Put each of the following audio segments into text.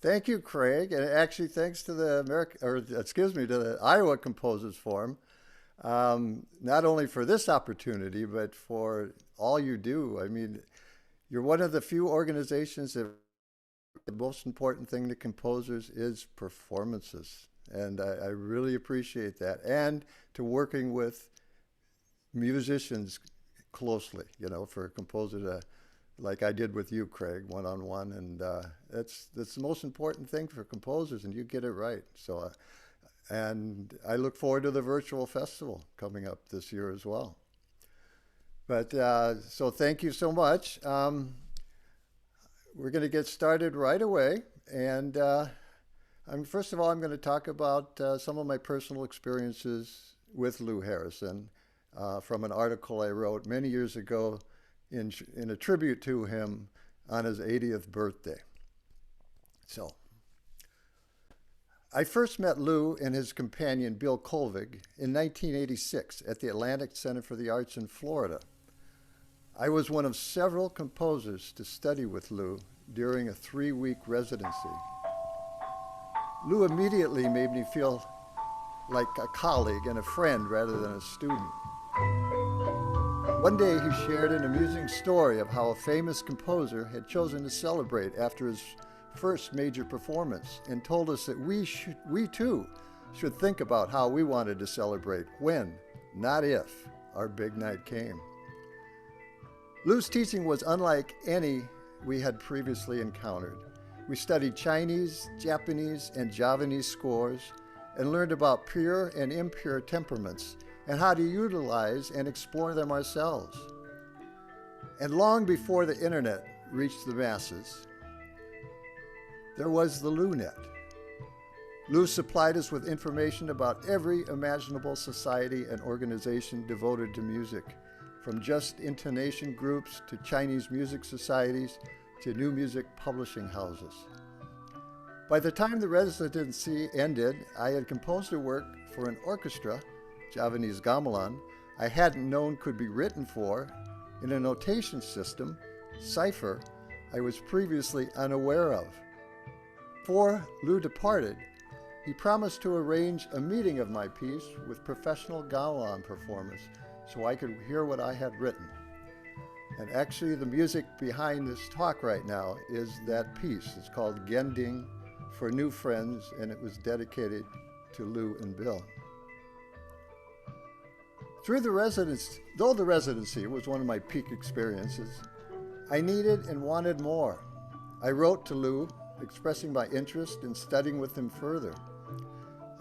Thank you, Craig, and actually thanks to the to the Iowa Composers Forum, not only for this opportunity, but for all you do. I mean, you're one of the few organizations that the most important thing to composers is performances, and I really appreciate that. And to working with musicians closely, for a composer to, like I did with you, Craig, one on one, and that's the most important thing for composers, and you get it right. So, and I look forward to the virtual festival coming up this year as well. But so thank you so much. We're going to get started right away, and first of all, I'm going to talk about some of my personal experiences with Lou Harrison from an article I wrote many years ago in a tribute to him on his 80th birthday. So, I first met Lou and his companion Bill Colvig in 1986 at the Atlantic Center for the Arts in Florida. I was one of several composers to study with Lou during a 3-week residency. Lou immediately made me feel like a colleague and a friend rather than a student. One day he shared an amusing story of how a famous composer had chosen to celebrate after his first major performance and told us that we too should think about how we wanted to celebrate when, not if, our big night came. Lou's teaching was unlike any we had previously encountered. We studied Chinese, Japanese, and Javanese scores and learned about pure and impure temperaments and how to utilize and explore them ourselves. And long before the internet reached the masses, there was the LouNet. Lou supplied us with information about every imaginable society and organization devoted to music, from just intonation groups to Chinese music societies to new music publishing houses. By the time the residency ended, I had composed a work for an orchestra, Javanese gamelan, I hadn't known could be written for in a notation system, cipher, I was previously unaware of. Before Lou departed, he promised to arrange a meeting of my piece with professional gamelan performers so I could hear what I had written. And actually the music behind this talk right now is that piece. It's called Gending for New Friends, and it was dedicated to Lou and Bill. Though the residency was one of my peak experiences, I needed and wanted more. I wrote to Lou, expressing my interest in studying with him further.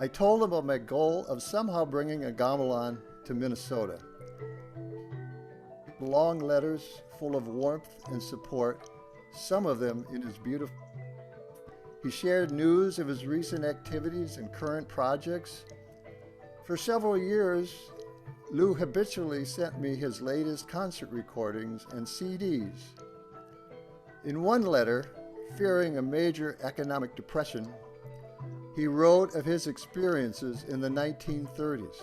I told him of my goal of somehow bringing a gamelan to Minnesota. Long letters full of warmth and support, some of them in his beautiful. He shared news of his recent activities and current projects. For several years, Lou habitually sent me his latest concert recordings and CDs. In one letter, fearing a major economic depression, he wrote of his experiences in the 1930s,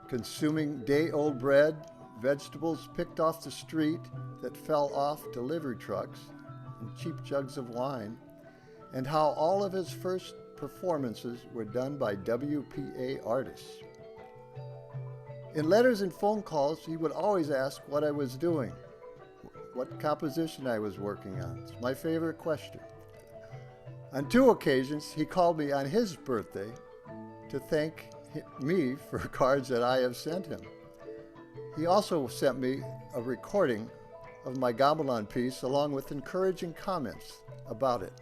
consuming day-old bread, vegetables picked off the street that fell off delivery trucks, and cheap jugs of wine, and how all of his first performances were done by WPA artists. In letters and phone calls, he would always ask what I was doing, what composition I was working on. It's my favorite question. On 2 occasions, he called me on his birthday to thank me for cards that I have sent him. He also sent me a recording of my gamelan piece along with encouraging comments about it.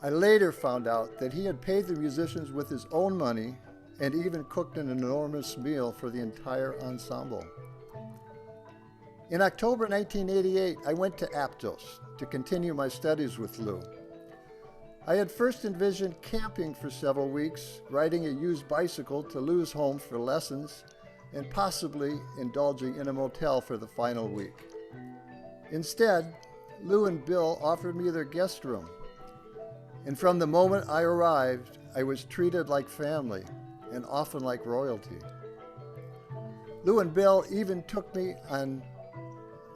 I later found out that he had paid the musicians with his own money and even cooked an enormous meal for the entire ensemble. In October 1988, I went to Aptos to continue my studies with Lou. I had first envisioned camping for several weeks, riding a used bicycle to Lou's home for lessons, and possibly indulging in a motel for the final week. Instead, Lou and Bill offered me their guest room. And from the moment I arrived, I was treated like family and often like royalty. Lou and Bill even took me on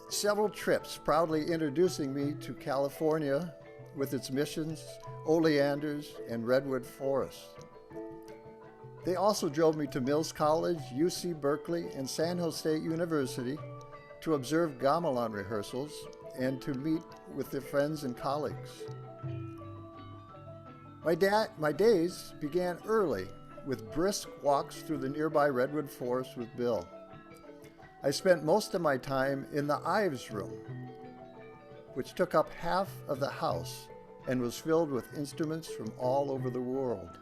several trips, proudly introducing me to California with its missions, oleanders, and redwood forests. They also drove me to Mills College, UC Berkeley, and San Jose State University to observe gamelan rehearsals and to meet with their friends and colleagues. My days began early with brisk walks through the nearby redwood forest with Bill. I spent most of my time in the Ives room, which took up half of the house and was filled with instruments from all over the world,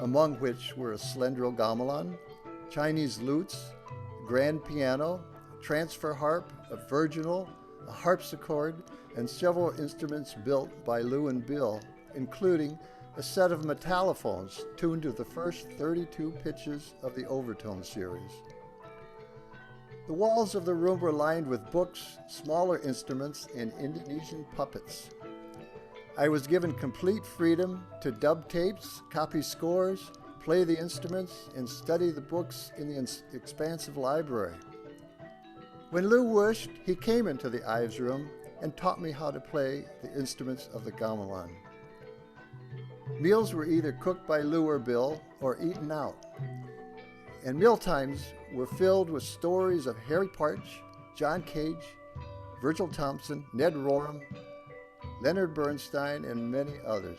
among which were a slendro gamelan, Chinese lutes, grand piano, transfer harp, a virginal, a harpsichord, and several instruments built by Lou and Bill, including a set of metallophones tuned to the first 32 pitches of the overtone series. The walls of the room were lined with books, smaller instruments, and Indonesian puppets. I was given complete freedom to dub tapes, copy scores, play the instruments, and study the books in the expansive library. When Lou wished, he came into the Ives room and taught me how to play the instruments of the gamelan. Meals were either cooked by Lou or Bill or eaten out, and mealtimes were filled with stories of Harry Partch, John Cage, Virgil Thompson, Ned Rorem, Leonard Bernstein, and many others.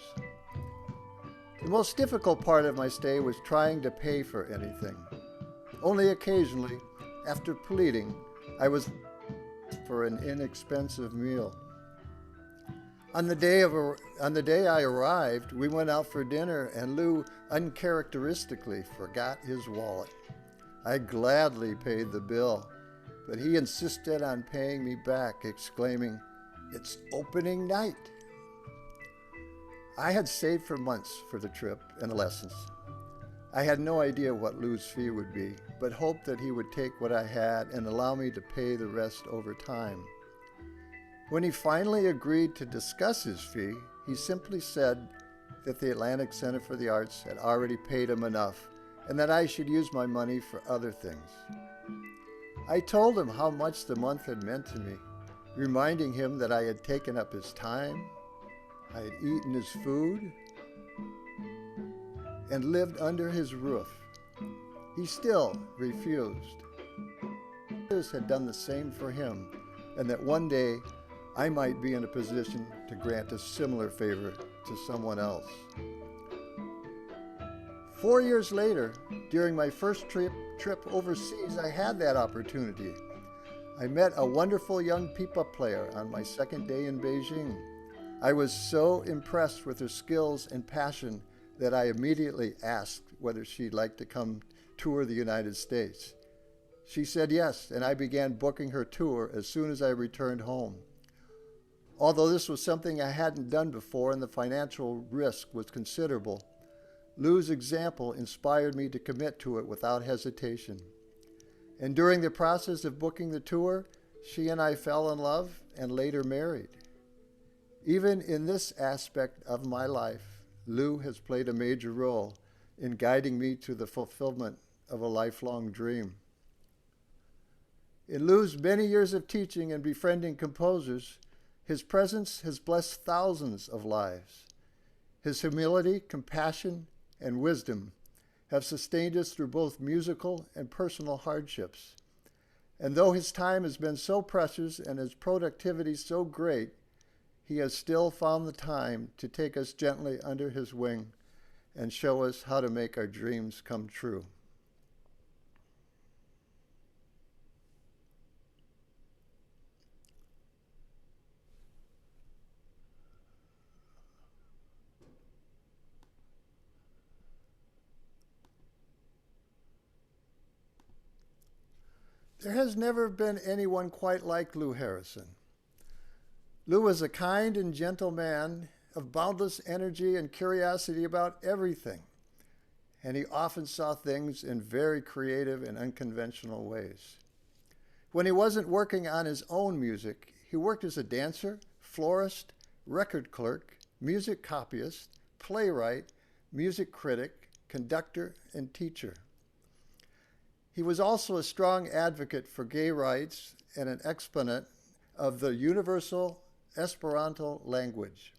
The most difficult part of my stay was trying to pay for anything. Only occasionally, after pleading, I was for an inexpensive meal. On the day I arrived, we went out for dinner, and Lou uncharacteristically forgot his wallet. I gladly paid the bill, but he insisted on paying me back, exclaiming, "It's opening night." I had saved for months for the trip and the lessons. I had no idea what Lou's fee would be, but hoped that he would take what I had and allow me to pay the rest over time. When he finally agreed to discuss his fee, he simply said that the Atlantic Center for the Arts had already paid him enough and that I should use my money for other things. I told him how much the month had meant to me, reminding him that I had taken up his time, I had eaten his food, and lived under his roof. He still refused. Others had done the same for him, and that one day I might be in a position to grant a similar favor to someone else. 4 years later, during my first trip overseas, I had that opportunity. I met a wonderful young pipa player on my second day in Beijing. I was so impressed with her skills and passion that I immediately asked whether she'd like to come tour the United States. She said yes, and I began booking her tour as soon as I returned home. Although this was something I hadn't done before and the financial risk was considerable, Lou's example inspired me to commit to it without hesitation. And during the process of booking the tour, she and I fell in love and later married. Even in this aspect of my life, Lou has played a major role in guiding me to the fulfillment of a lifelong dream. In Lou's many years of teaching and befriending composers, his presence has blessed thousands of lives. His humility, compassion, and wisdom have sustained us through both musical and personal hardships. And though his time has been so precious and his productivity so great, he has still found the time to take us gently under his wing and show us how to make our dreams come true. There has never been anyone quite like Lou Harrison. Lou was a kind and gentle man of boundless energy and curiosity about everything, and he often saw things in very creative and unconventional ways. When he wasn't working on his own music, he worked as a dancer, florist, record clerk, music copyist, playwright, music critic, conductor, and teacher. He was also a strong advocate for gay rights and an exponent of the universal Esperanto language.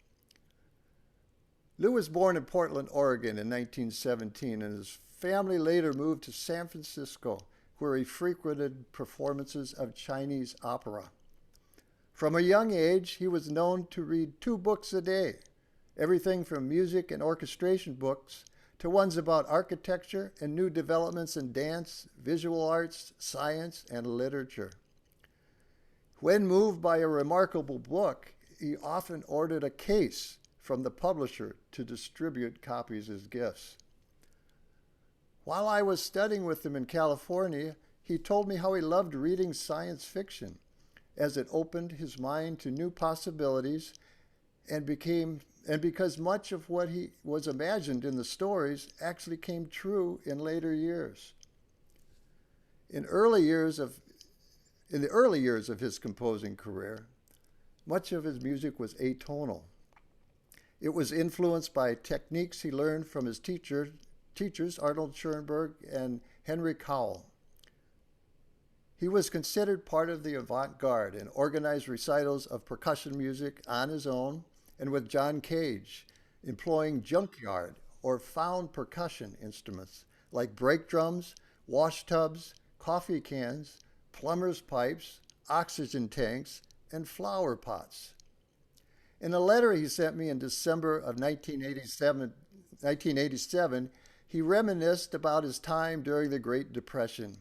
Lou was born in Portland, Oregon in 1917, and his family later moved to San Francisco, where he frequented performances of Chinese opera. From a young age, he was known to read 2 books a day, everything from music and orchestration books to ones about architecture and new developments in dance, visual arts, science, and literature. When moved by a remarkable book, he often ordered a case from the publisher to distribute copies as gifts. While I was studying with him in California, he told me how he loved reading science fiction, as it opened his mind to new possibilities and because much of what he was imagined in the stories actually came true in later years. In the early years of his composing career, much of his music was atonal. It was influenced by techniques he learned from his teachers Arnold Schoenberg and Henry Cowell. He was considered part of the avant-garde and organized recitals of percussion music on his own and with John Cage, employing junkyard or found percussion instruments like brake drums, wash tubs, coffee cans, plumber's pipes, oxygen tanks, and flower pots. In a letter he sent me in December of 1987, he reminisced about his time during the Great Depression.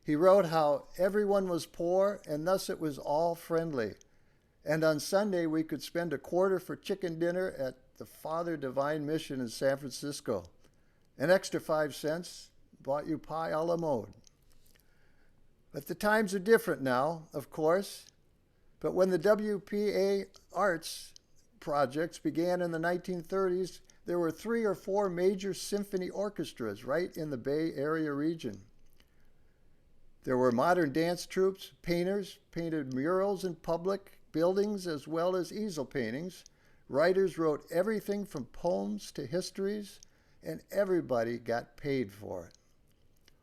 He wrote how everyone was poor and thus it was all friendly. And on Sunday, we could spend a quarter for chicken dinner at the Father Divine Mission in San Francisco. An extra 5 cents bought you pie a la mode. But the times are different now, of course. But when the WPA Arts projects began in the 1930s, there were 3 or 4 major symphony orchestras right in the Bay Area region. There were modern dance troupes, painters painted murals in public buildings as well as easel paintings. Writers wrote everything from poems to histories, and everybody got paid for it.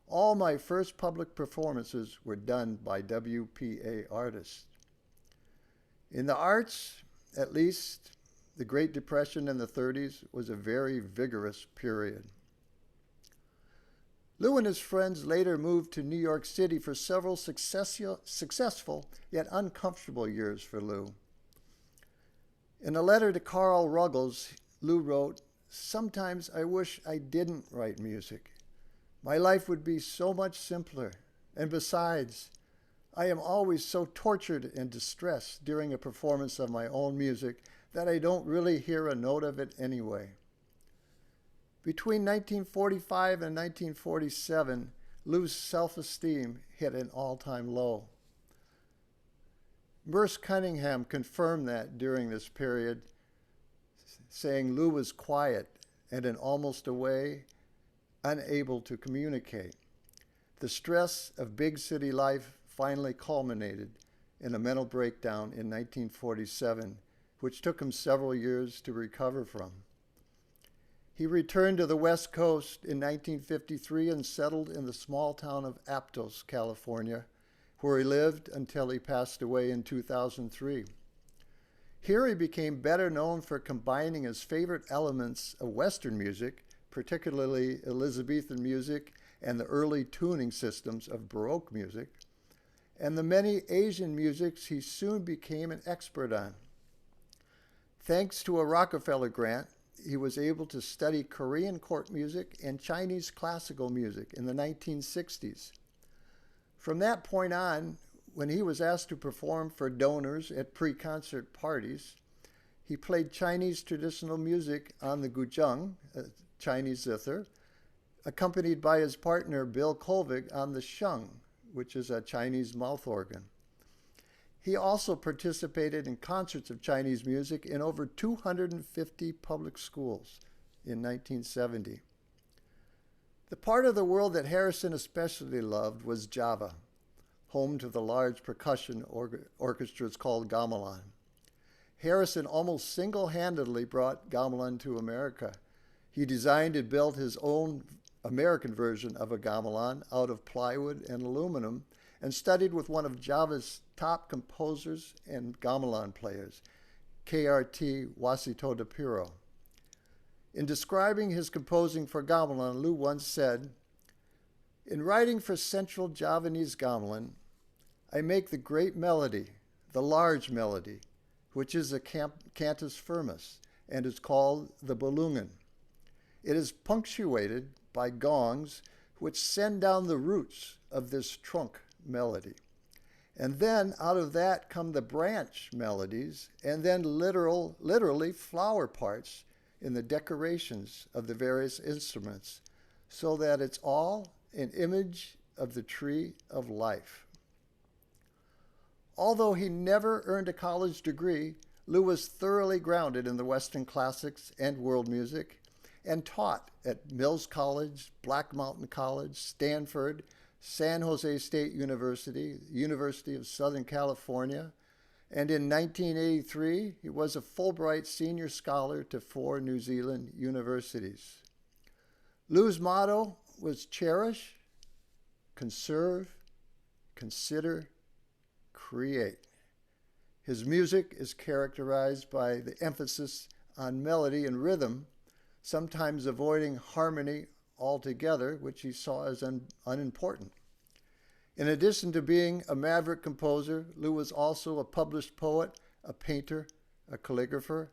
All my first public performances were done by WPA artists. In the arts, at least, the Great Depression in the 30s was a very vigorous period. Lou and his friends later moved to New York City for several successful yet uncomfortable years for Lou. In a letter to Carl Ruggles, Lou wrote, "Sometimes I wish I didn't write music. My life would be so much simpler. And besides, I am always so tortured and distressed during a performance of my own music that I don't really hear a note of it anyway." Between 1945 and 1947, Lou's self-esteem hit an all-time low. Merce Cunningham confirmed that during this period, saying Lou was quiet and in almost a way unable to communicate. The stress of big city life finally culminated in a mental breakdown in 1947, which took him several years to recover from. He returned to the West Coast in 1953 and settled in the small town of Aptos, California, where he lived until he passed away in 2003. Here he became better known for combining his favorite elements of Western music, particularly Elizabethan music and the early tuning systems of Baroque music, and the many Asian musics he soon became an expert on. Thanks to a Rockefeller grant, he was able to study Korean court music and Chinese classical music in the 1960s. From that point on, when he was asked to perform for donors at pre-concert parties, he played Chinese traditional music on the guzheng, a Chinese zither, accompanied by his partner Bill Colvig on the sheng, which is a Chinese mouth organ. He also participated in concerts of Chinese music in over 250 public schools in 1970. The part of the world that Harrison especially loved was Java, home to the large percussion orchestras called gamelan. Harrison almost single-handedly brought gamelan to America. He designed and built his own American version of a gamelan out of plywood and aluminum, and studied with one of Java's top composers and gamelan players, KRT Wasito Dapiro. In describing his composing for gamelan, Lou once said, "In writing for Central Javanese gamelan, I make the great melody, the large melody, which is a cantus firmus and is called the balungan. It is punctuated by gongs which send down the roots of this trunk melody. And then out of that come the branch melodies and then literally flower parts in the decorations of the various instruments, so that it's all an image of the tree of life." Although he never earned a college degree, Lou was thoroughly grounded in the Western classics and world music, and taught at Mills College, Black Mountain College, Stanford, San Jose State University, University of Southern California, and in 1983, he was a Fulbright Senior Scholar to 4 New Zealand universities. Lou's motto was cherish, conserve, consider, create. His music is characterized by the emphasis on melody and rhythm, sometimes avoiding harmony altogether, which he saw as unimportant. In addition to being a maverick composer, Lou was also a published poet, a painter, a calligrapher,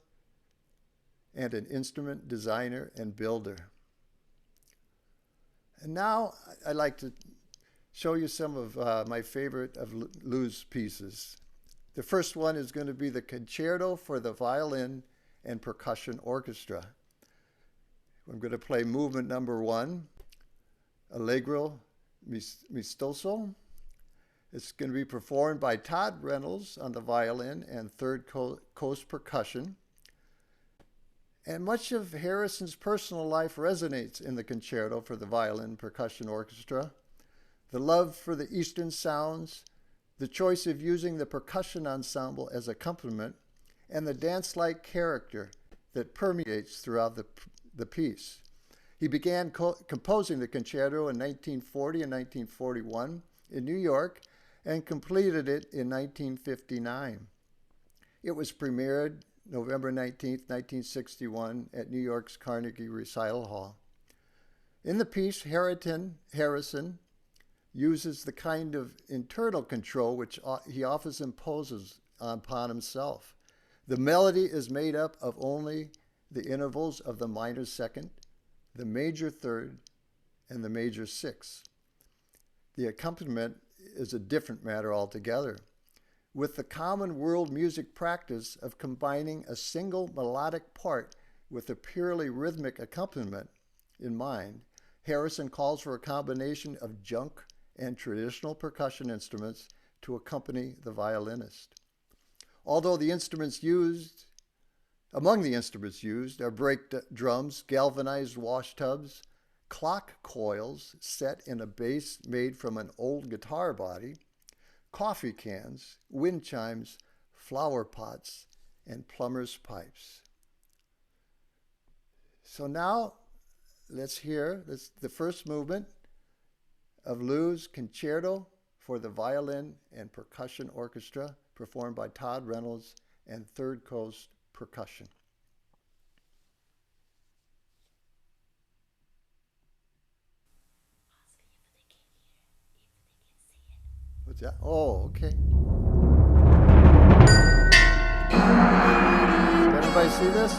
and an instrument designer and builder. And now I'd like to show you some of my favorite of Lou's pieces. The first one is going to be the Concerto for the Violin and Percussion Orchestra. I'm going to play movement number 1, Allegro Mistoso. It's going to be performed by Todd Reynolds on the violin and Third Coast percussion. And much of Harrison's personal life resonates in the Concerto for the Violin Percussion Orchestra. The love for the Eastern sounds, the choice of using the percussion ensemble as accompaniment, and the dance-like character that permeates throughout the piece. He began composing the concerto in 1940 and 1941 in New York and completed it in 1959. It was premiered November 19, 1961 at New York's Carnegie Recital Hall. In the piece, Harrison uses the kind of internal control which he often imposes upon himself. The melody is made up of only the intervals of the minor second, the major third, and the major sixth. The accompaniment is a different matter altogether. With the common world music practice of combining a single melodic part with a purely rhythmic accompaniment in mind, Harrison calls for a combination of junk and traditional percussion instruments to accompany the violinist. Although among the instruments used are brake drums, galvanized wash tubs, clock coils set in a base made from an old guitar body, coffee cans, wind chimes, flower pots, and plumber's pipes. So now let's hear the first movement of Lou's Concerto for the Violin and Percussion Orchestra, performed by Todd Reynolds and Third Coast Percussion. What's that? Oh, okay. Can everybody see this?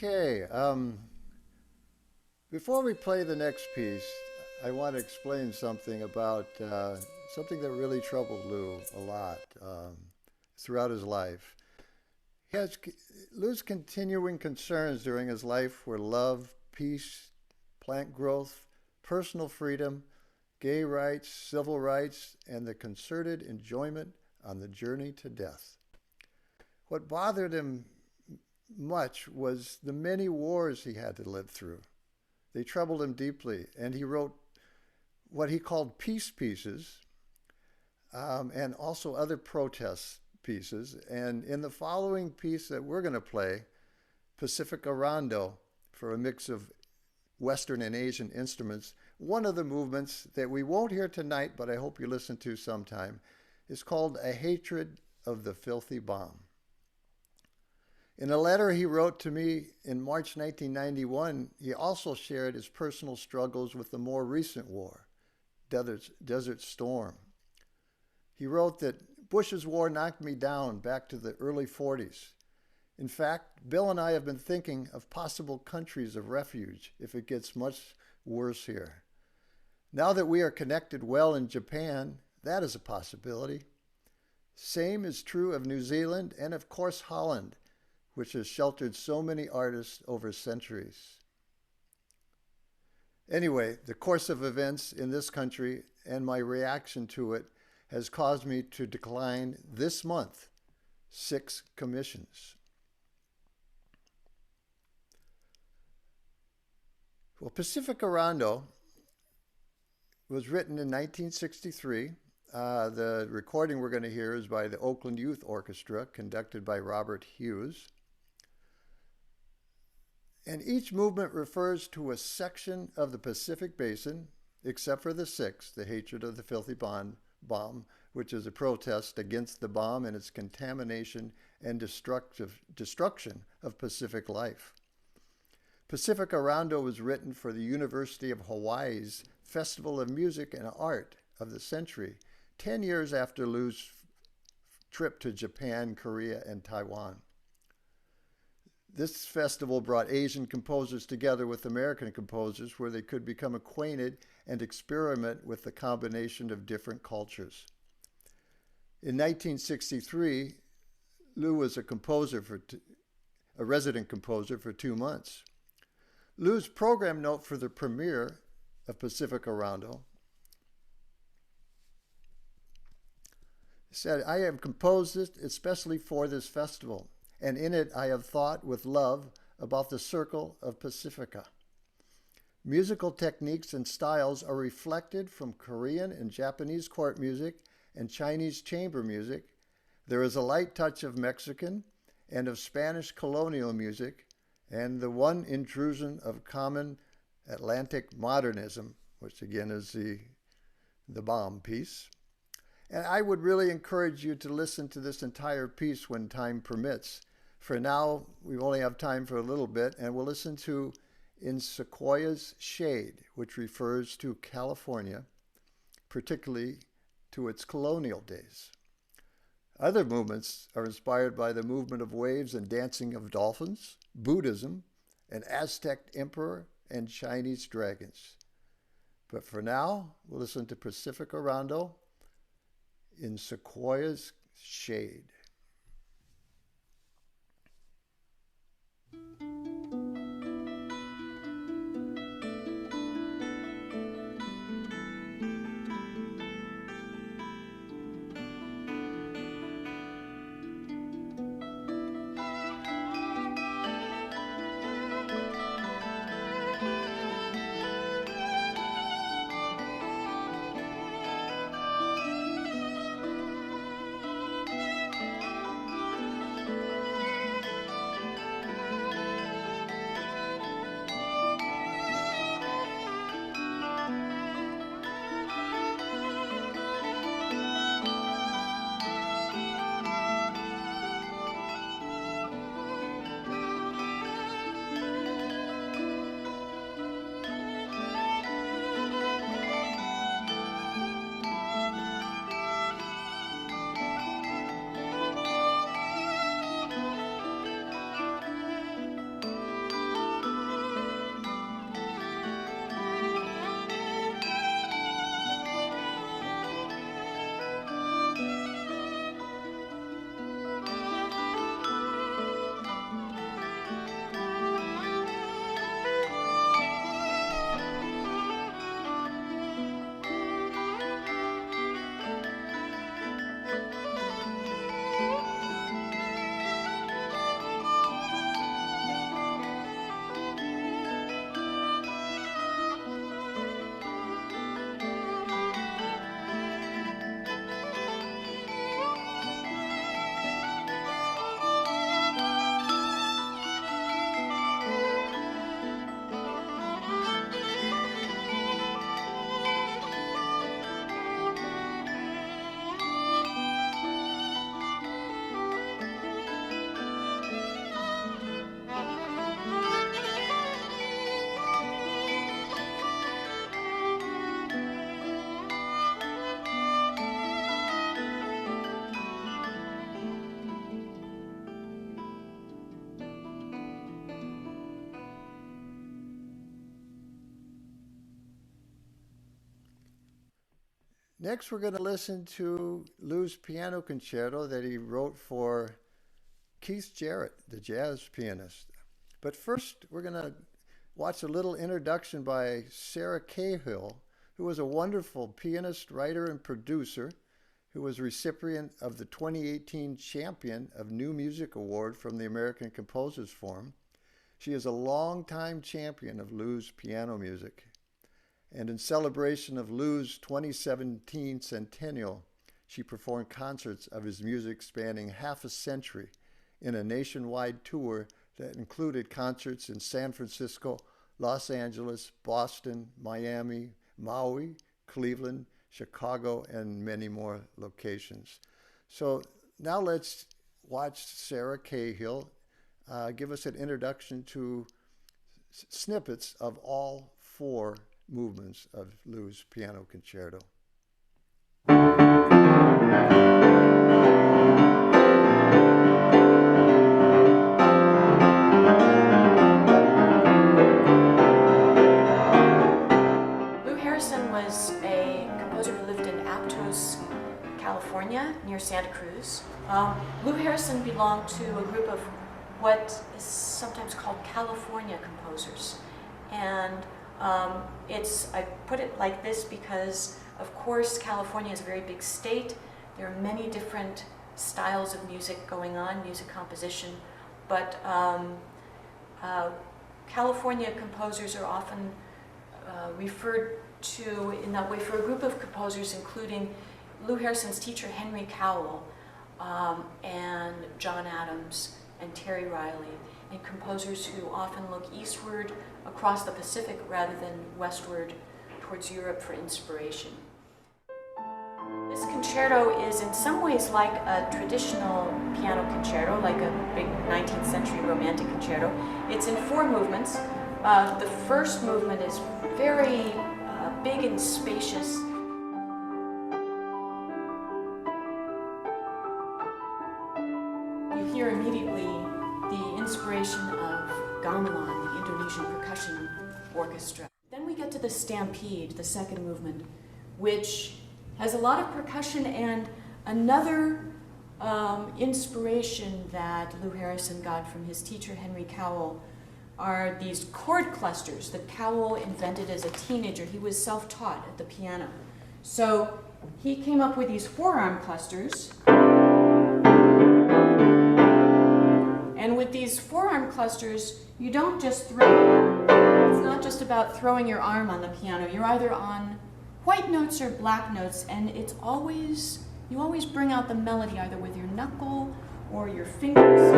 Okay, before we play the next piece, I want to explain something about something that really troubled Lou a lot throughout his life. He has, Lou's continuing concerns during his life were love, peace, plant growth, personal freedom, gay rights, civil rights, and the concerted enjoyment on the journey to death. What bothered him much was the many wars he had to live through. They troubled him deeply, and he wrote what he called peace pieces and also other protest pieces. And in the following piece that we're going to play, Pacifica Rondo, for a mix of Western and Asian instruments, one of the movements that we won't hear tonight, but I hope you listen to sometime, is called A Hatred of the Filthy Bomb. In a letter he wrote to me in March 1991, he also shared his personal struggles with the more recent war, Desert Storm. He wrote that Bush's war knocked me down back to the early 40s. In fact, Bill and I have been thinking of possible countries of refuge if it gets much worse here. Now that we are connected well in Japan, that is a possibility. Same is true of New Zealand and, of course, Holland, which has sheltered so many artists over centuries. Anyway, the course of events in this country and my reaction to it has caused me to decline this month 6 commissions. Well, Pacifica Rondo was written in 1963. The recording we're going to hear is by the Oakland Youth Orchestra, conducted by Robert Hughes. And each movement refers to a section of the Pacific Basin, except for the 6th, the hatred of the filthy bomb, which is a protest against the bomb and its contamination and destruction of Pacific life. Pacifica Rondo was written for the University of Hawaii's Festival of Music and Art of the Century, 10 years after Lou's trip to Japan, Korea, and Taiwan. This festival brought Asian composers together with American composers where they could become acquainted and experiment with the combination of different cultures. In 1963, Lou was a resident composer for 2 months. Lou's program note for the premiere of Pacifica Rondo said, "I have composed it especially for this festival, and in it I have thought with love about the circle of Pacifica. Musical techniques and styles are reflected from Korean and Japanese court music and Chinese chamber music. There is a light touch of Mexican and of Spanish colonial music, and the one intrusion of common Atlantic modernism," which again is the bomb piece. And I would really encourage you to listen to this entire piece when time permits. For now, we only have time for a little bit, and we'll listen to In Sequoia's Shade, which refers to California, particularly to its colonial days. Other movements are inspired by the movement of waves and dancing of dolphins, Buddhism, an Aztec emperor, and Chinese dragons. But for now, we'll listen to Pacifica Rondo, In Sequoia's Shade. Next, we're going to listen to Lou's piano concerto that he wrote for Keith Jarrett, the jazz pianist. But first, we're going to watch a little introduction by Sarah Cahill, who was a wonderful pianist, writer, and producer who was recipient of the 2018 Champion of New Music Award from the American Composers Forum. She is a longtime champion of Lou's piano music. And in celebration of Lou's 2017 centennial, she performed concerts of his music spanning half a century in a nationwide tour that included concerts in San Francisco, Los Angeles, Boston, Miami, Maui, Cleveland, Chicago, and many more locations. So now let's watch Sarah Cahill give us an introduction to snippets of all 4 movements of Lou's piano concerto. Was a composer who lived in Aptos, California, near Santa Cruz. Lou Harrison belonged to a group of what is sometimes called California composers. And I put it like this because, of course, California is a very big state. There are many different styles of music going on, music composition, but California composers are often referred to in that way for a group of composers, including Lou Harrison's teacher Henry Cowell, and John Adams and Terry Riley, and composers who often look eastward across the Pacific rather than westward towards Europe for inspiration. This concerto is in some ways like a traditional piano concerto, like a big 19th century romantic concerto. It's in 4 movements. The first movement is very big and spacious. You hear immediately the inspiration of gamelan, the Indonesian percussion orchestra. Then we get to the stampede, the second movement, which has a lot of percussion, and another inspiration that Lou Harrison got from his teacher Henry Cowell are these chord clusters that Cowell invented as a teenager. He was self-taught at the piano. So he came up with these 4-arm clusters. And with these 4-arm clusters, you don't just throw. It's not just about throwing your arm on the piano. You're either on white notes or black notes, and it's always, you always bring out the melody either with your knuckle or your fingers.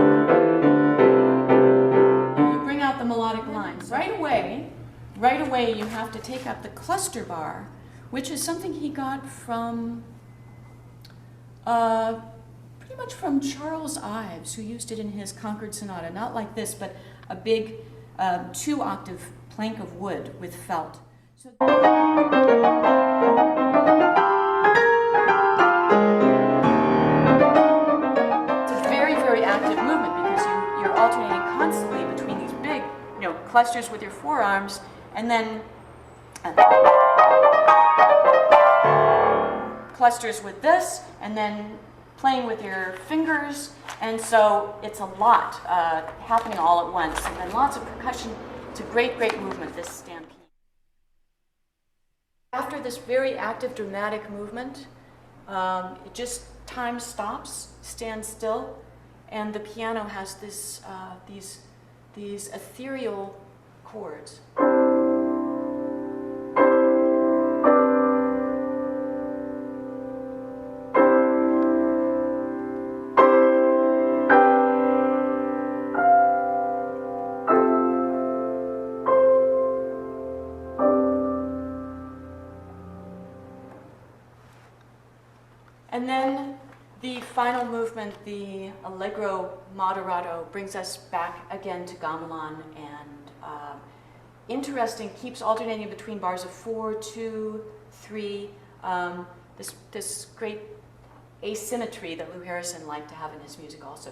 Bring out the melodic lines. Right away you have to take up the cluster bar, which is something he got from, pretty much from Charles Ives, who used it in his Concord Sonata. Not like this, but a big 2-octave plank of wood with felt. So it's a very, very active movement because you're alternating constantly between these big, clusters with your 4-arms, and then clusters with this, and then playing with your fingers, and so it's a lot happening all at once, and then lots of percussion. It's a great, great movement, this stampede. After this very active, dramatic movement, it just time stops, stands still, and the piano has this these ethereal chords. And then the final movement, the Allegro Moderato, brings us back again to gamelan, and interesting, keeps alternating between bars of 4, 2, 3, this great asymmetry that Lou Harrison liked to have in his music also.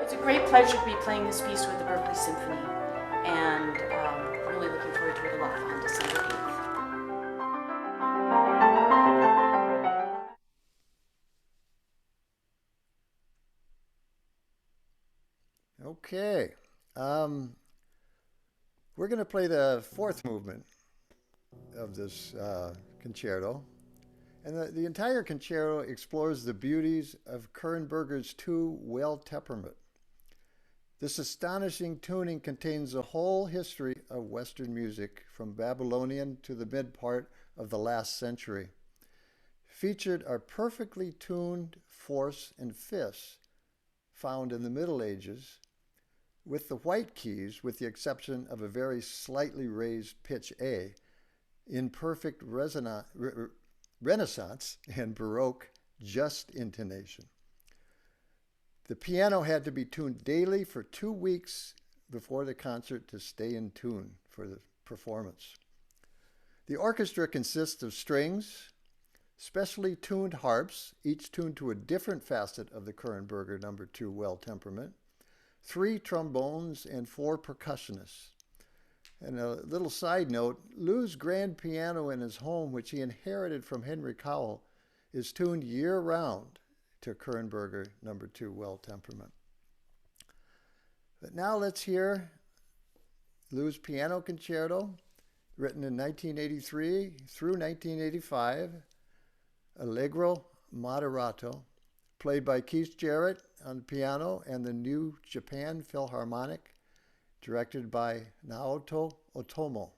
It's a great pleasure to be playing this piece with the Berkeley Symphony, and really looking forward to it a lot on December 8th. Okay. We're going to play the fourth movement of this concerto. And the entire concerto explores the beauties of Kernberger's two-well temperament. This astonishing tuning contains the whole history of Western music from Babylonian to the mid-part of the last century. Featured are perfectly tuned fourths and fifths found in the Middle Ages, with the white keys, with the exception of a very slightly raised pitch A, in perfect Renaissance and Baroque just intonation. The piano had to be tuned daily for 2 weeks before the concert to stay in tune for the performance. The orchestra consists of strings, specially tuned harps, each tuned to a different facet of the Kernberger No. 2 well temperament, 3 trombones, and 4 percussionists. And a little side note, Lou's grand piano in his home, which he inherited from Henry Cowell, is tuned year-round to Kernberger No. 2 well temperament. But now let's hear Lou's piano concerto, written in 1983 through 1985, Allegro Moderato, played by Keith Jarrett on the piano and the New Japan Philharmonic, directed by Naoto Otomo.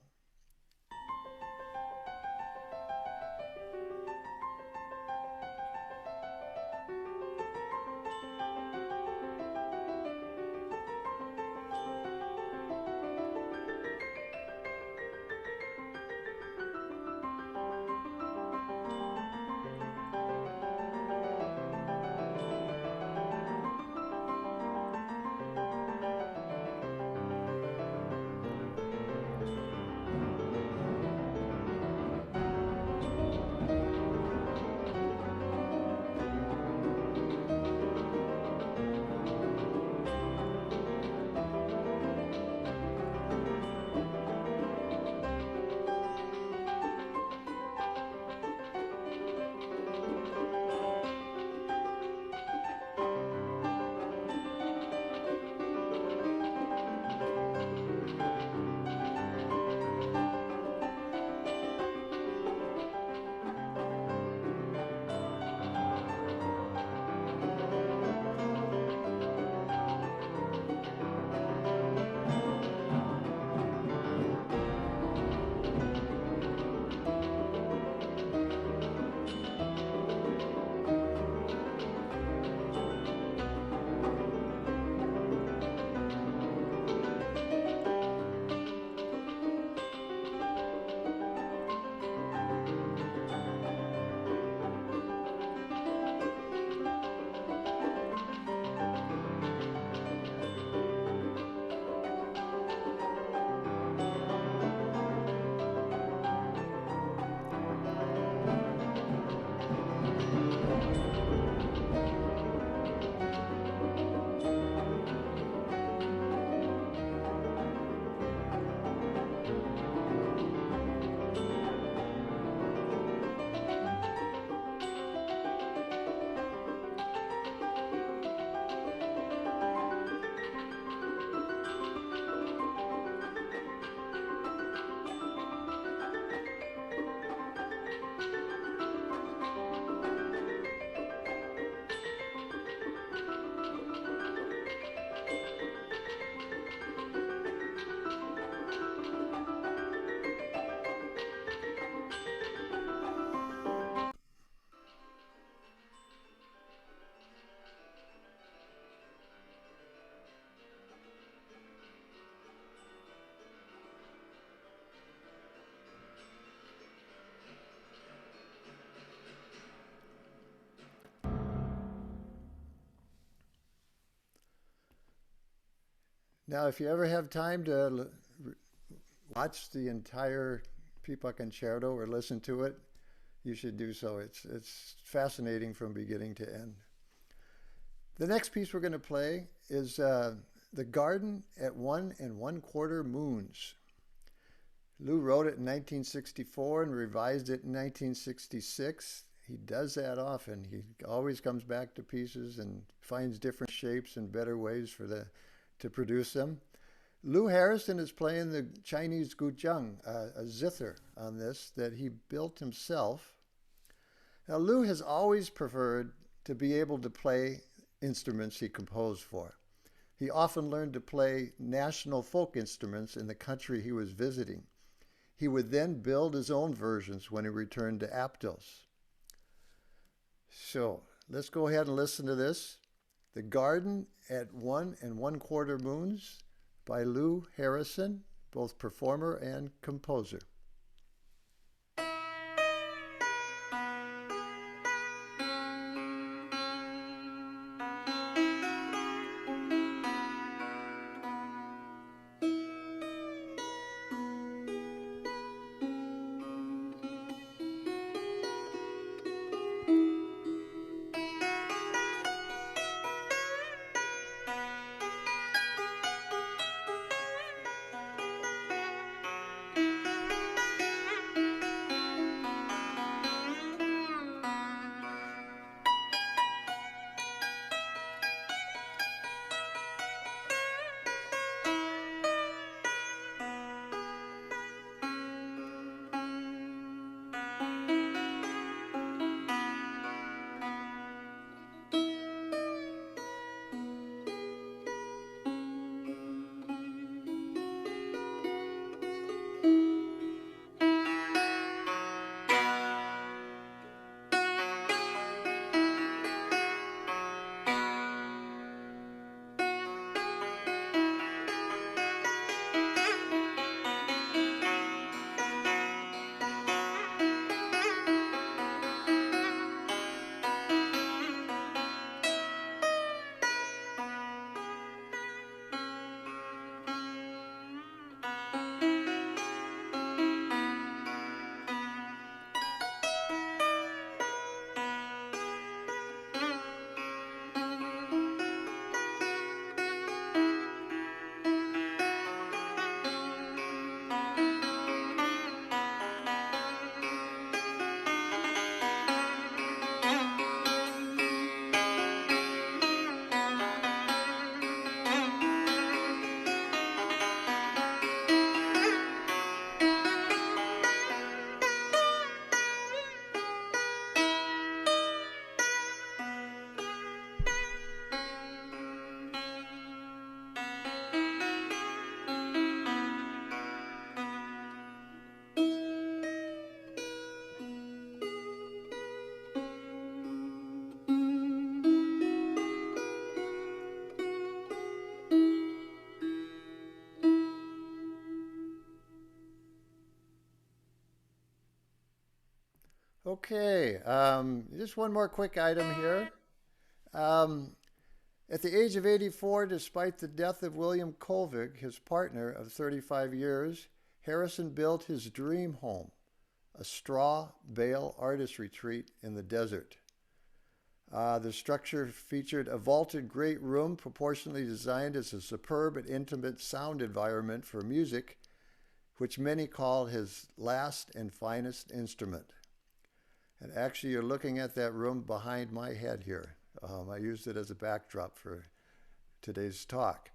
Now, if you ever have time to watch the entire Pipa Concerto or listen to it, you should do so. It's fascinating from beginning to end. The next piece we're going to play is The Garden at 1 1/4 Moons. Lou wrote it in 1964 and revised it in 1966. He does that often. He always comes back to pieces and finds different shapes and better ways to produce them. Lou Harrison is playing the Chinese guzheng, a zither on this that he built himself. Now, Lou has always preferred to be able to play instruments he composed for. He often learned to play national folk instruments in the country he was visiting. He would then build his own versions when he returned to Aptos. So let's go ahead and listen to this. The Garden at 1 1/4 Moons by Lou Harrison, both performer and composer. Okay, just one more quick item here. At the age of 84, despite the death of William Colvig, his partner of 35 years, Harrison built his dream home, a straw bale artist retreat in the desert. The structure featured a vaulted great room proportionally designed as a superb and intimate sound environment for music, which many call his last and finest instrument. And actually, you're looking at that room behind my head here. I used it as a backdrop for today's talk.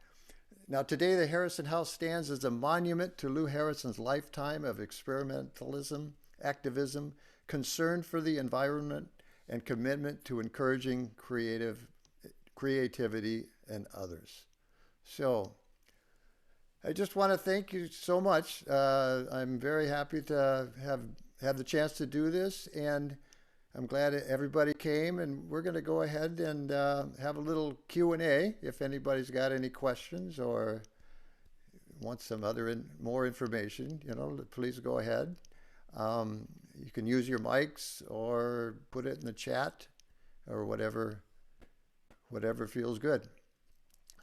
Now, today, the Harrison House stands as a monument to Lou Harrison's lifetime of experimentalism, activism, concern for the environment, and commitment to encouraging creativity and others. So, I just want to thank you so much. I'm very happy to have the chance to do this, and I'm glad everybody came, and we're going to go ahead and have a little Q&A if anybody's got any questions or wants some more information, please go ahead. You can use your mics or put it in the chat or whatever feels good.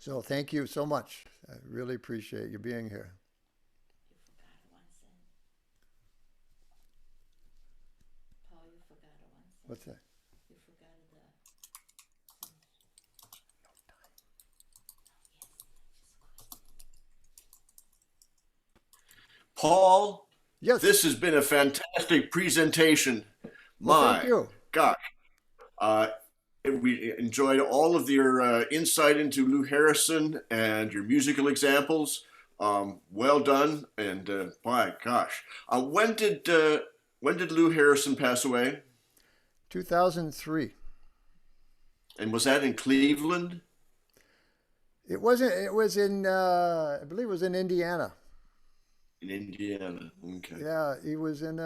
So thank you so much. I really appreciate you being here. What's that? You forgot the... No time. Oh, yes. Paul, Yes. this has been a fantastic presentation. Well, thank My you. gosh. Uh, we enjoyed all of your insight into Lou Harrison and your musical examples. Well done, and my gosh, when did Lou Harrison pass away? 2003. And was that in Cleveland? It wasn't. It was in. I believe it was in Indiana. In Indiana. Okay. Yeah, he was in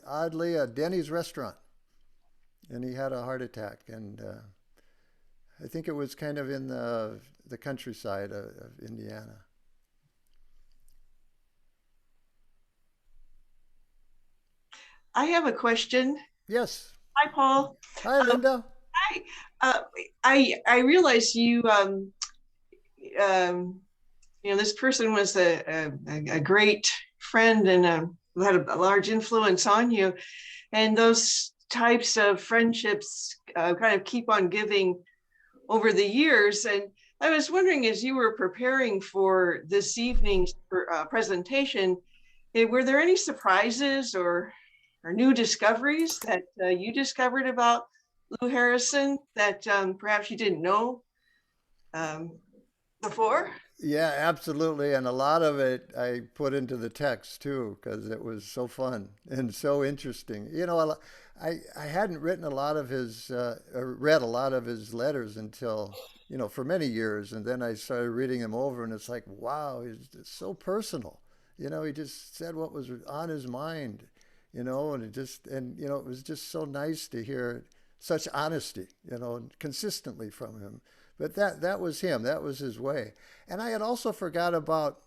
oddly a Denny's restaurant, and he had a heart attack, and I think it was kind of in the countryside of Indiana. I have a question. Yes. Hi, Paul. Hi, Linda. Hi. Uh, I realize um, this person was a great friend and had a large influence on you, and those types of friendships kind of keep on giving over the years. And I was wondering, as you were preparing for this evening's presentation, were there any surprises or new discoveries that you discovered about Lou Harrison that perhaps you didn't know um, before? Yeah, absolutely. And a lot of it I put into the text too, because it was so fun and so interesting. I hadn't written a lot of his, or read a lot of his letters until, for many years. And then I started reading them over, and it's like, wow, he's just so personal. He just said what was on his mind, and it was just so nice to hear such honesty, consistently from him. But that was him. That was his way. And I had also forgot about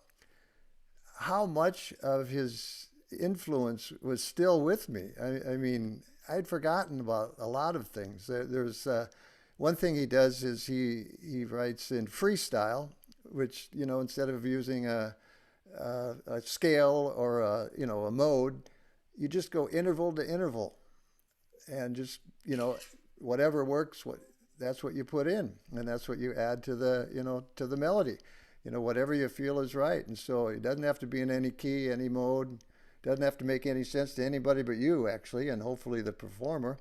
how much of his influence was still with me. I mean, I'd forgotten about a lot of things. There's one thing he does is he writes in freestyle, which instead of using a scale or a mode, you just go interval to interval, and just whatever works, that's what you put in, and that's what you add to the melody, whatever you feel is right. And so it doesn't have to be in any key, any mode, doesn't have to make any sense to anybody but you, actually, and hopefully the performer.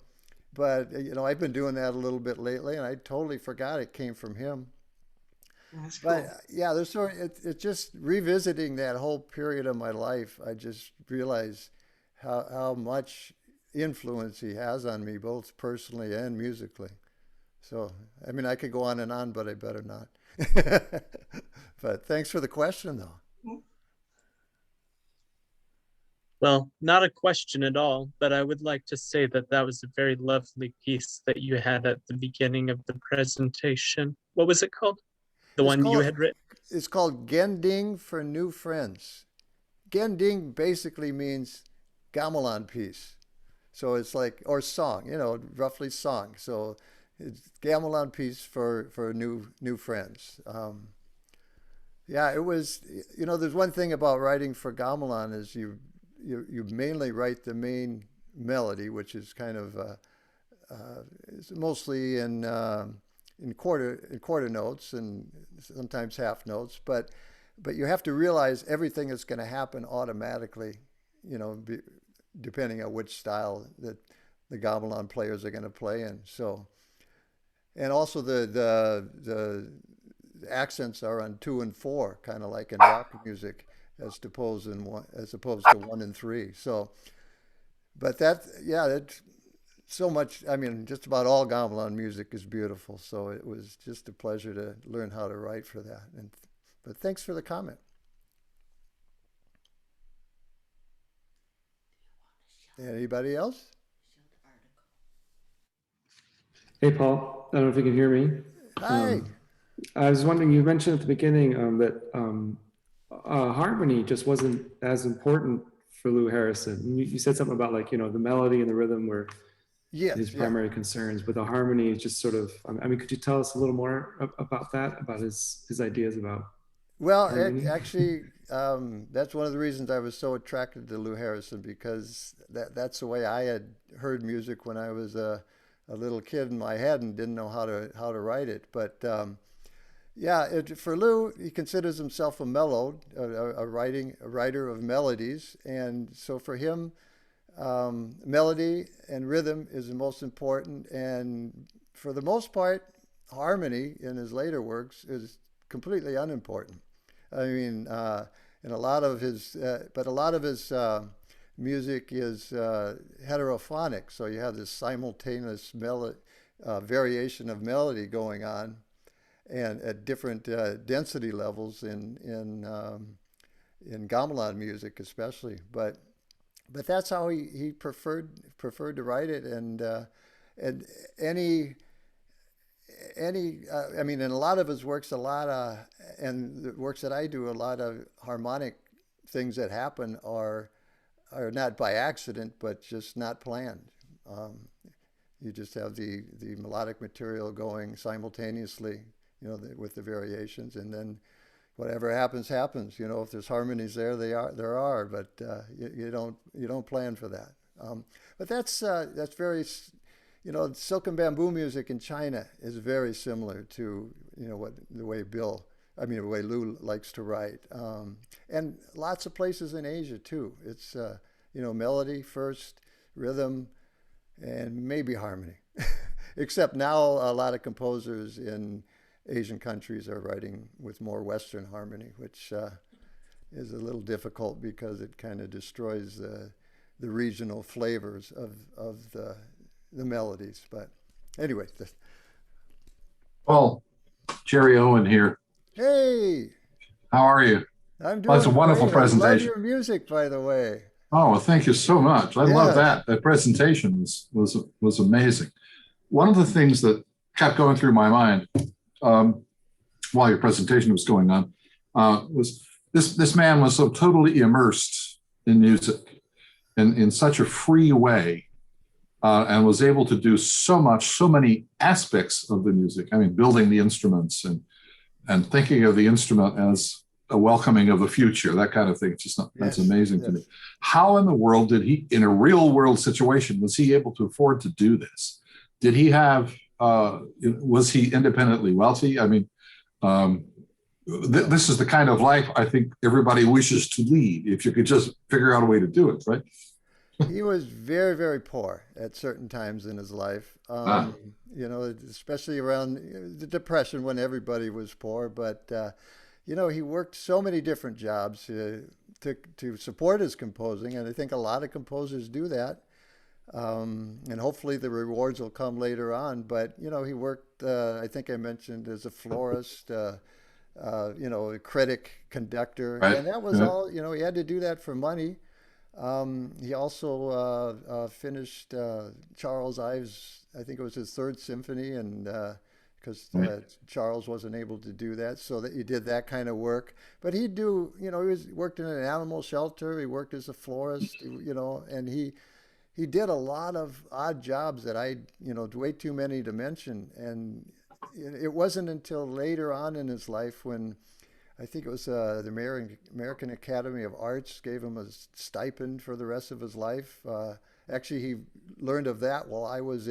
But I've been doing that a little bit lately, and I totally forgot it came from him. That's But cool. yeah, there's it's just revisiting that whole period of my life. I just realized how much influence he has on me, both personally and musically. So, I mean, I could go on and on, but I better not. But thanks for the question, though. Well, not a question at all, but I would like to say that that was a very lovely piece that you had at the beginning of the presentation. What was it called? The It's one you called had written? it's called Gending for New Friends. Gending basically means gamelan piece. So it's like, or song, roughly song. So it's gamelan piece for new friends. Yeah, it was. There's one thing about writing for gamelan is you mainly write the main melody, which is kind of it's mostly in quarter notes and sometimes half notes, but you have to realize everything is going to happen automatically, you know, be, depending on which style that the gamelan players are going to play in. So, and also the accents are on two and four, kind of like in rock music, as opposed to one and three. So, but yeah, that so much. I mean, just about all gamelan music is beautiful. So it was just a pleasure to learn how to write for that. But thanks for the comment. Anybody else? Hey, Paul. I don't know if you can hear me. Hi. Um, I was wondering, you mentioned at the beginning that harmony just wasn't as important for Lou Harrison. You said something about like, the melody and the rhythm were his Yes. Yeah. primary concerns, but the harmony is just sort of, I mean, could you tell us a little more about that, about his ideas about Well, harmony? actually, that's one of the reasons I was so attracted to Lou Harrison, because that's the way I had heard music when I was a little kid in my head and didn't know how to write it. But Yeah, for Lou, he considers himself a mellow, a writer of melodies, and so for him, melody and rhythm is the most important, and for the most part, harmony in his later works is completely unimportant. I mean, and a lot of his, but a lot of his music is heterophonic, so you have this simultaneous variation of melody going on, and at different density levels in gamelan music, especially. But that's how he preferred to write it, and any I mean, in a lot of his works, a lot of and the works that I do, a lot of harmonic things that happen are not by accident, but just not planned. Um, you just have the melodic material going simultaneously, with the variations, and then whatever happens happens. If there's harmonies there, there are, but you don't plan for that. But that's very, silk and bamboo music in China is very similar to the way the way Lou likes to write, and lots of places in Asia too. It's melody first, rhythm, and maybe harmony. Except now a lot of composers in Asian countries are writing with more Western harmony, which is a little difficult because it kind of destroys the regional flavors of the melodies. But anyway, Well, Jerry Owen here. hey, How are you? I'm Well, that's a doing wonderful great. I love presentation. your music, by the way. Oh, well, thank you so much. I love Yes. that. That presentation was amazing. One of the things that kept going through my mind um, while your presentation was going on was this man was so totally immersed in music in such a free way, and was able to do so many aspects of the music. I mean, building the instruments and thinking of the instrument as a welcoming of the future, that kind of thing. It's just that's Yes, amazing to yes. me. How in the world did he, in a real world situation, was he able to afford to do this? Did he have, was he independently wealthy? I mean, um, this is the kind of life I think everybody wishes to lead, if you could just figure out a way to do it, right? He was very, very poor at certain times in his life. Ah, Especially around the Depression when everybody was poor. But he worked so many different jobs to support his composing, and I think a lot of composers do that. And hopefully the rewards will come later on. But he worked. I think I mentioned as a florist. A critic, conductor, right. and that was Yeah. all. He had to do that for money. He also finished Charles Ives, I think it was his third symphony, and because Right. Charles wasn't able to do that, so that he did that kind of work. But he worked in an animal shelter. He worked as a florist, and he did a lot of odd jobs that way too many to mention. And it wasn't until later on in his life when I think it was the American Academy of Arts gave him a stipend for the rest of his life. Actually, he learned of that while I was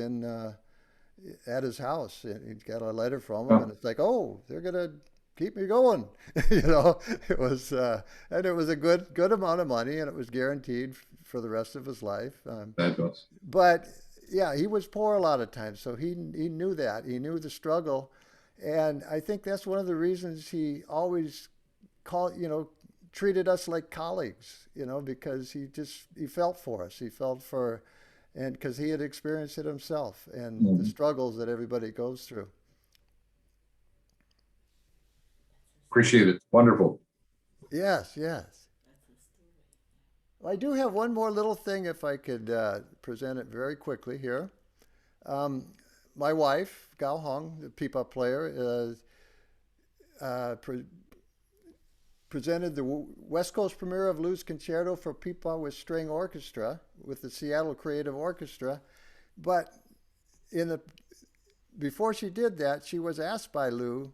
at his house. He got a letter from him, Oh, and it's like, oh, they're gonna keep me going. you know, it was, and it was a good amount of money, and it was guaranteed for the rest of his life. that goes. But yeah, he was poor a lot of times, so he knew that. He knew the struggle, and I think that's one of the reasons he always treated us like colleagues, because he felt for us. He felt for, and because he had experienced it himself and the Mhm. struggles that everybody goes through. Appreciate it. Wonderful. Yes, yes. Well, I do have one more little thing if I could present it very quickly here. Um, my wife, Gao Hong, the pipa player, pre presented the West Coast premiere of Lou's Concerto for Pipa with String Orchestra with the Seattle Creative Orchestra. But in the before she did that, she was asked by Lou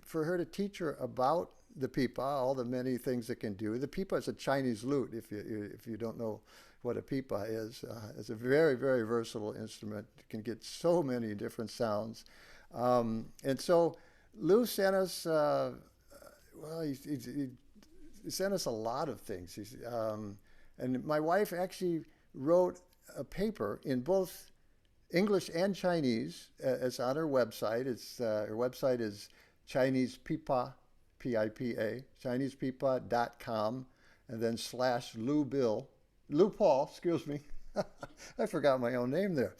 for her to teach her about the pipa, all the many things it can do. The pipa is a Chinese lute. If you don't know what a pipa is, it's a very very versatile instrument. It can get so many different sounds, and so Lou sent us, well, he sent us a lot of things. And my wife actually wrote a paper in both English and Chinese. It's on her website. Her website is Chinese Pipa, P-I-P-A, ChinesePipa.com, and then Lou Paul, excuse me. I forgot my own name there.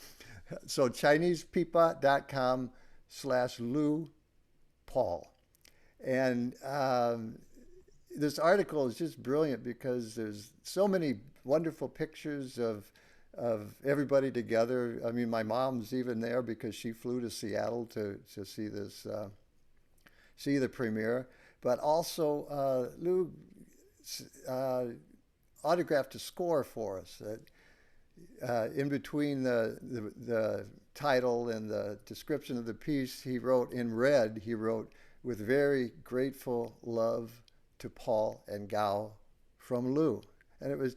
So ChinesePipa.com/Lou Paul. And this article is just brilliant because there's so many wonderful pictures of everybody together. I mean, my mom's even there because she flew to Seattle to see this, see the premiere. But also, Lou autographed a score for us. In between the title and the description of the piece, he wrote in red, with very grateful love to Paul and Gao from Lou. And it was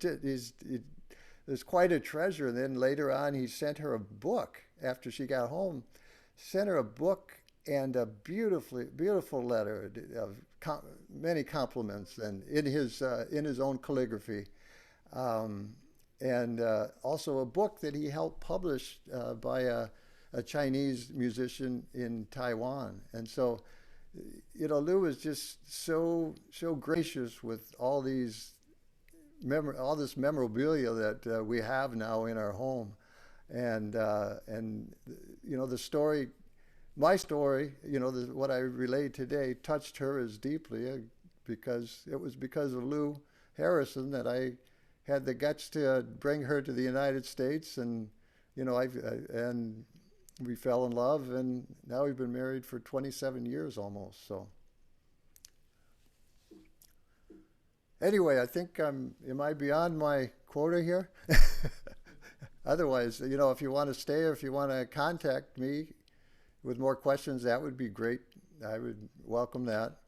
quite a treasure. And then later on, he sent her a book after she got home, sent her a book and a beautiful letter of many compliments and in his own calligraphy. And also a book that he helped publish by a Chinese musician in Taiwan. And so, Lou was just so gracious with all this memorabilia that we have now in our home, and the story, my story, what I relayed today touched her as deeply because it was because of Lou Harrison that I had the guts to bring her to the United States, and and we fell in love, and now we've been married for 27 years almost. So anyway, I think am I beyond my quota here? Otherwise, if you want to stay or if you want to contact me with more questions, that would be great. I would welcome that.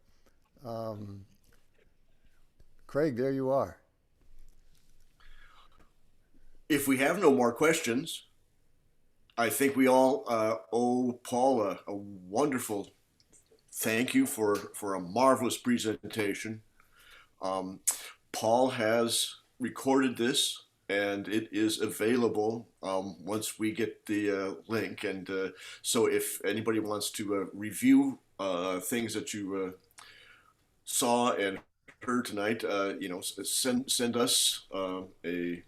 Craig, there you are. If we have no more questions, I think we all owe Paul a wonderful thank you for a marvelous presentation. Paul has recorded this, and it is available once we get the link. And so if anybody wants to review things that you saw and heard tonight, send us a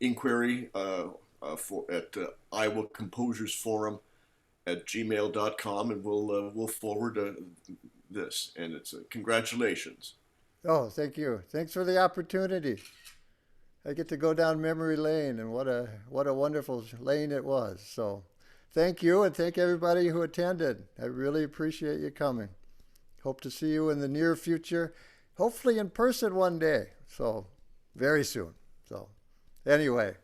inquiry at Iowa Composers Forum at gmail.com, and we'll forward this. And it's congratulations. Oh, thank you. Thanks for the opportunity. I get to go down memory lane, and what a wonderful lane it was. So thank you, and thank everybody who attended. I really appreciate you coming. Hope to see you in the near future, hopefully in person one day. So very soon. So anyway,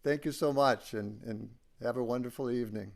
thank you so much, and have a wonderful evening.